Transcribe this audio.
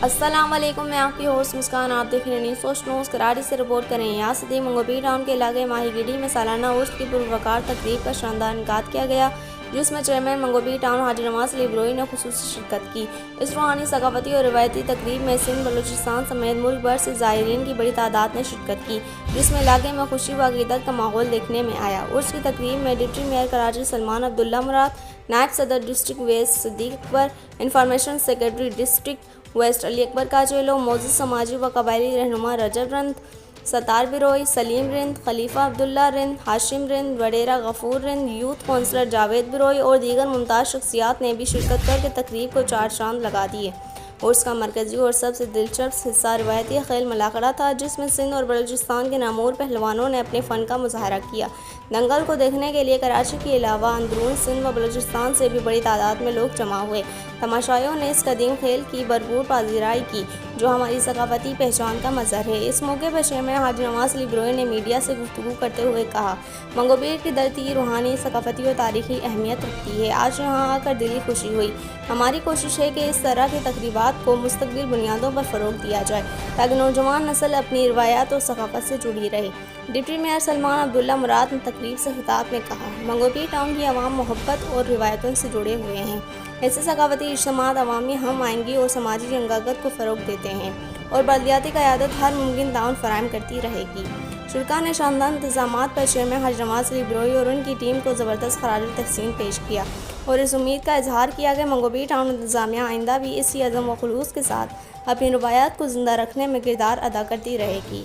السلام علیکم، میں آپ کی ہوسٹ مسکان، آپ دیکھ رہے ہیں نیوز کراچی سے رپورٹ کریں۔ ریاستی منگوبی ٹاؤن کے علاقے ماہی گیری میں سالانہ عرس کی پروقار تقریب کا شاندار انعقاد کیا گیا، جس میں چیئرمین منگوبی ٹاؤن حاجی نواز علی بروئی نے خصوصی شرکت کی۔ اس روحانی، ثقافتی اور روایتی تقریب میں سندھ، بلوچستان سمیت ملک بھر سے زائرین کی بڑی تعداد نے شرکت کی، جس میں علاقے میں خوشی و عقیدت کا ماحول دیکھنے میں آیا۔ عرس کی تقریب میں ڈپٹی میئر کراچی سلمان عبداللہ مراد، نائب صدر ڈسٹرکٹ ویسٹ صدیق اکبر، انفارمیشن سیکریٹری ڈسٹرکٹ ویسٹ علی اکبر کاچیلو، معزز سماجی و قبائلی رہنما رجب رند، ستار بروئی، سلیم رند، خلیفہ عبداللہ رند، ہاشم رند، وڈیرا غفور رند، یوتھ کونسلر جاوید بروئی اور دیگر ممتاز شخصیات نے بھی شرکت کر کے تقریب کو چار چاند لگا دیے۔ عرس کا مرکزی اور سب سے دلچسپ حصہ روایتی خیل ملاقڑہ تھا، جس میں سندھ اور بلوچستان کے نامور پہلوانوں نے اپنے فن کا مظاہرہ کیا۔ دنگل کو دیکھنے کے لیے کراچی کے علاوہ اندرون سندھ و بلوچستان سے بھی بڑی تعداد میں لوگ جمع ہوئے۔ تماشائیوں نے اس قدیم کھیل کی بھرپور پذیرائی کی، جو ہماری ثقافتی پہچان کا مظہر ہے۔ اس موقع پر چیئرمین حاجی نواز علی بروئی نے میڈیا سے گفتگو کرتے ہوئے کہا، منگوبیر کی دھرتی روحانی، ثقافتی اور تاریخی اہمیت رکھتی ہے۔ آج یہاں آ کر دلی خوشی ہوئی۔ ہماری کوشش ہے کہ اس طرح کی تقریبات کو مستقل بنیادوں پر فروغ دیا جائے، تاکہ نوجوان نسل اپنی روایات اور ثقافت سے جڑی رہے۔ ڈپٹی میئر سلمان عبداللہ مراد نے تقریب سے خطاب میں کہا، منگوبی ٹاؤن کی عوام محبت اور روایتوں سے جڑے ہوئے ہیں۔ ایسے ثقافتی اجتماعات عوامی ہم آہنگی اور سماجی یکجہتی کو فروغ دیتے ہیں اور بلدیاتی قیادت ہر ممکن تعاون فراہم کرتی رہے گی۔ شرکاء نے شاندار انتظامات پر چیئرمین حاجی نواز علی بروئی اور ان کی ٹیم کو زبردست خراج تحسین پیش کیا اور اس امید کا اظہار کیا کہ منگوبی ٹاؤن انتظامیہ آئندہ بھی اسی عزم و خلوص کے ساتھ اپنی روایات کو زندہ رکھنے میں کردار ادا کرتی رہے گی۔